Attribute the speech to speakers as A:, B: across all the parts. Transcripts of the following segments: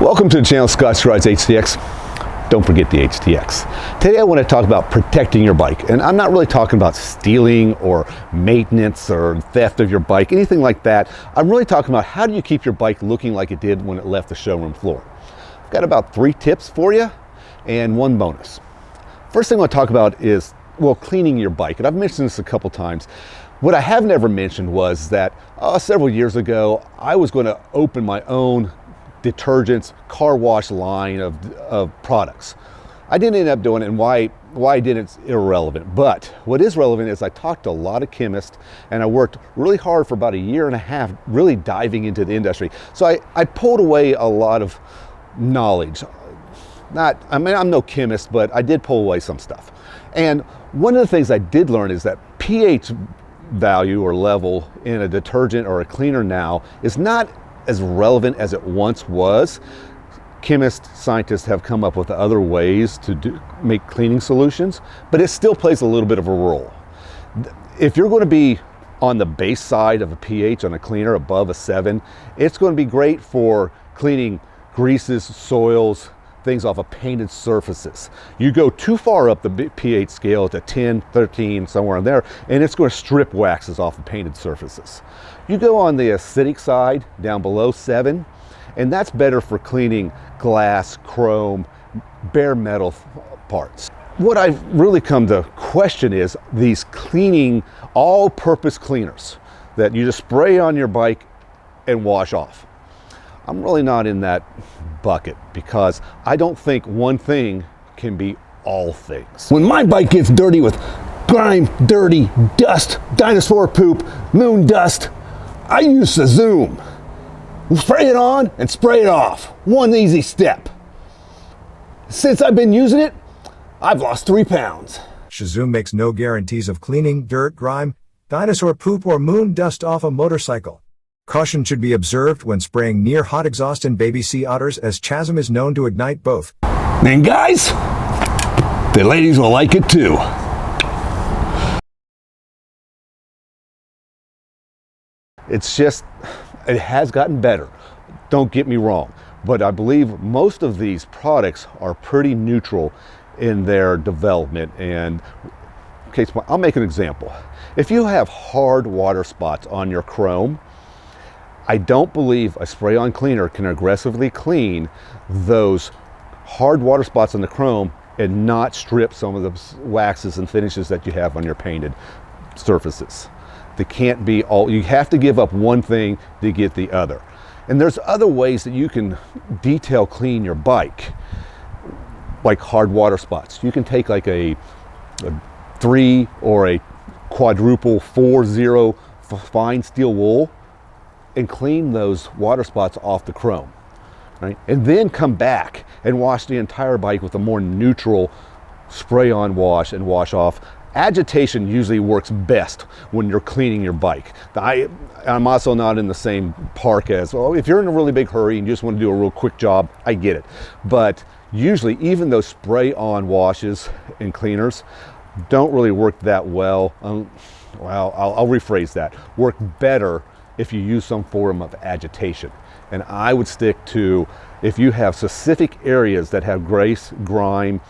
A: Welcome to the channel, Scott Rides HTX. Don't forget the HTX. Today I want to talk about protecting your bike. And I'm not really talking about stealing or maintenance or theft of your bike, anything like that. I'm really talking about how do you keep your bike looking like it did when it left the showroom floor. I've got about 3 tips for you and 1 bonus. First thing I want to talk about is, well, cleaning your bike. And I've mentioned this a couple times. What I have never mentioned was that several years ago, I was going to open my own detergents, car wash line of products. I didn't end up doing it, and why I didn't is irrelevant. But what is relevant is I talked to a lot of chemists, and I worked really hard for about 1.5 years, really diving into the industry. So I pulled away a lot of knowledge. I'm no chemist, but I did pull away some stuff. And one of the things I did learn is that pH value or level in a detergent or a cleaner now is not as relevant as it once was. Chemists, scientists have come up with other ways to make cleaning solutions, but it still plays a little bit of a role. If you're going to be on the base side of a pH on a cleaner above a 7, it's going to be great for cleaning greases, soils, things off of painted surfaces. You go too far up the pH scale to 10, 13, somewhere in there, and it's going to strip waxes off of painted surfaces. You go on the acidic side, down below 7, and that's better for cleaning glass, chrome, bare metal parts. What I've really come to question is these cleaning, all-purpose cleaners that you just spray on your bike and wash off. I'm really not in that bucket because I don't think one thing can be all things. When my bike gets dirty with grime, dirty, dust, dinosaur poop, moon dust, I use the Zoom. Spray it on and spray it off. One easy step. Since I've been using it, I've lost 3 pounds.
B: Shazzoom makes no guarantees of cleaning dirt, grime, dinosaur poop, or moon dust off a motorcycle. Caution should be observed when spraying near hot exhaust and baby sea otters, as Chasm is known to ignite both.
A: And guys, the ladies will like it too. It's just, it has gotten better. Don't get me wrong, but I believe most of these products are pretty neutral in their development. And okay, so I'll make an example. If you have hard water spots on your chrome, I don't believe a spray-on cleaner can aggressively clean those hard water spots on the chrome and not strip some of the waxes and finishes that you have on your painted surfaces. They can't be all, you have to give up one thing to get the other. And there's other ways that you can detail clean your bike, like hard water spots. You can take like a 3 or a quadruple 4-0 fine steel wool and clean those water spots off the chrome, right? And then come back and wash the entire bike with a more neutral spray-on wash and wash off. Agitation usually works best when you're cleaning your bike. I'm also not in the same park as, well, if you're in a really big hurry and you just want to do a real quick job, I get it. But usually even those spray-on washes and cleaners don't really work that well. Well, I'll rephrase that. Work better if you use some form of agitation. And I would stick to, if you have specific areas that have grease, grime,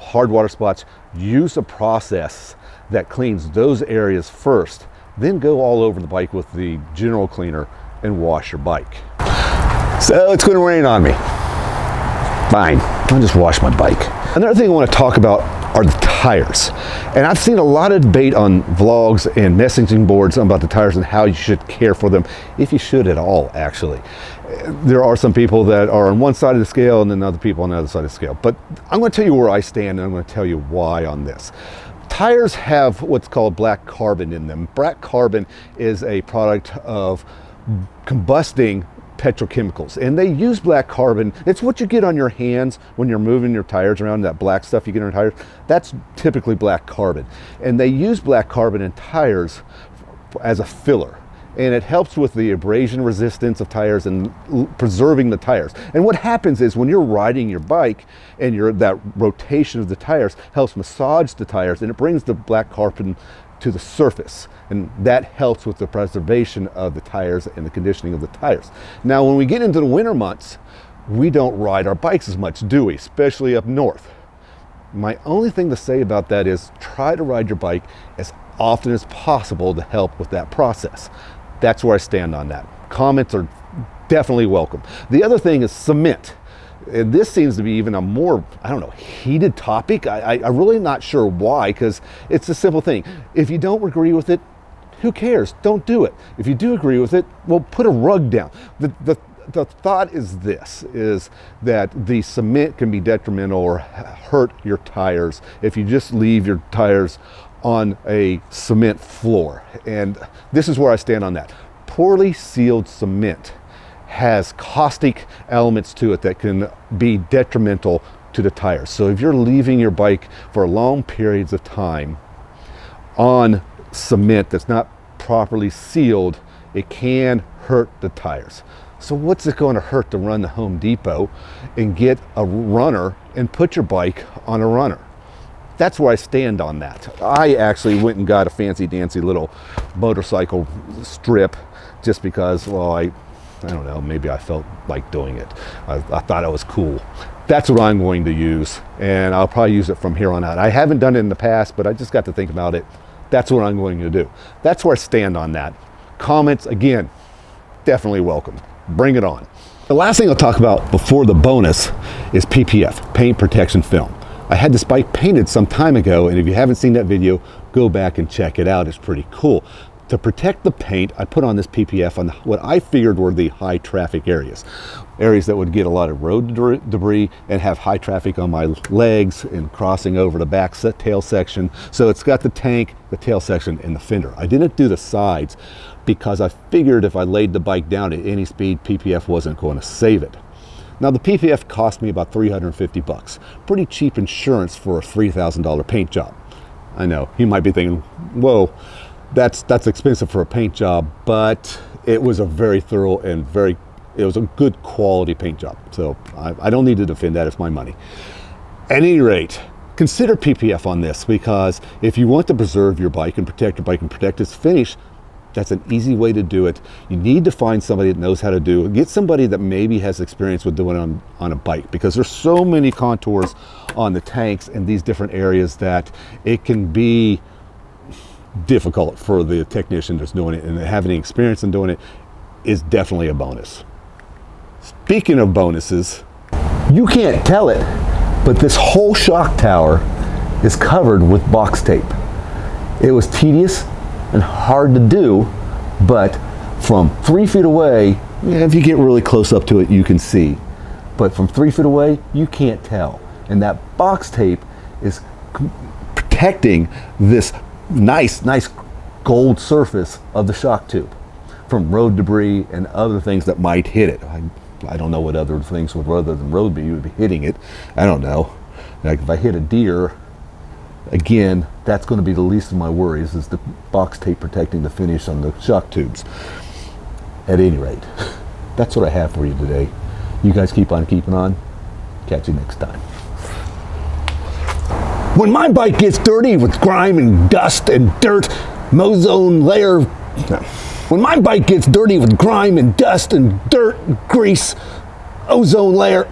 A: hard water spots, use a process that cleans those areas first, then go all over the bike with the general cleaner and wash your bike. So it's going to rain on me. Fine, I'll just wash my bike. Another thing I want to talk about are the tires. And I've seen a lot of debate on vlogs and messaging boards about the tires and how you should care for them, if you should at all, actually. There are some people that are on one side of the scale and then other people on the other side of the scale. But I'm going to tell you where I stand, and I'm going to tell you why on this. Tires have what's called black carbon in them. Black carbon is a product of combusting petrochemicals, and they use black carbon. It's what you get on your hands when you're moving your tires around, that black stuff you get on your tires. That's typically black carbon, and they use black carbon in tires as a filler, and it helps with the abrasion resistance of tires and preserving the tires. And what happens is when you're riding your bike and that rotation of the tires helps massage the tires, and it brings the black carbon to the surface, and that helps with the preservation of the tires and the conditioning of the tires. Now when we get into the winter months, we don't ride our bikes as much, do we? Especially up north. My only thing to say about that is try to ride your bike as often as possible to help with that process. That's where I stand on that. Comments are definitely welcome. The other thing is cement. And this seems to be even a more, I don't know, heated topic. I'm really not sure why, because it's a simple thing. If you don't agree with it, who cares? Don't do it. If you do agree with it, well, put a rug down. The thought is this, is that the cement can be detrimental or hurt your tires if you just leave your tires on a cement floor. And this is where I stand on that. Poorly sealed cement has caustic elements to it that can be detrimental to the tires. So if you're leaving your bike for long periods of time on cement that's not properly sealed, it can hurt the tires. So what's it going to hurt to run to Home Depot and get a runner and put your bike on a runner? That's where I stand on that. I actually went and got a fancy dancy little motorcycle strip just because, well, I don't know, maybe I felt like doing it. I thought it was cool. That's what I'm going to use, and I'll probably use it from here on out. I haven't done it in the past, but I just got to think about it. That's what I'm going to do. That's where I stand on that. Comments, again, definitely welcome. Bring it on. The last thing I'll talk about before the bonus is PPF, paint protection film. I had this bike painted some time ago, and if you haven't seen that video, go back and check it out. It's pretty cool. To protect the paint, I put on this PPF on what I figured were the high traffic areas. Areas that would get a lot of road debris and have high traffic on my legs and crossing over the back tail section. So it's got the tank, the tail section, and the fender. I didn't do the sides because I figured if I laid the bike down at any speed, PPF wasn't going to save it. Now the PPF cost me about 350 bucks. Pretty cheap insurance for a $3,000 paint job. I know, you might be thinking, whoa, that's expensive for a paint job, but it was a very thorough and it was a good quality paint job. So I don't need to defend that, it's my money. At any rate, consider PPF on this, because if you want to preserve your bike and protect your bike and protect its finish, that's an easy way to do it. You need to find somebody that knows how to do it. Get somebody that maybe has experience with doing it on a bike, because there's so many contours on the tanks in these different areas that it can be difficult for the technician that's doing it, and having experience in doing it is definitely a bonus. Speaking of bonuses, you can't tell it, but this whole shock tower is covered with box tape. It was tedious and hard to do, but from 3 feet away, if you get really close up to it, you can see. But from 3 feet away, you can't tell. And that box tape is protecting this nice gold surface of the shock tube from road debris and other things that might hit it. I don't know what other things would, rather than road debris, would be hitting it. I don't know. Like if I hit a deer, again, that's going to be the least of my worries, is the box tape protecting the finish on the shock tubes. At any rate, that's what I have for you today. You guys keep on keeping on. Catch you next time. When my bike gets dirty with grime and dust and dirt, ozone layer. When my bike gets dirty with grime and dust and dirt, grease, ozone layer.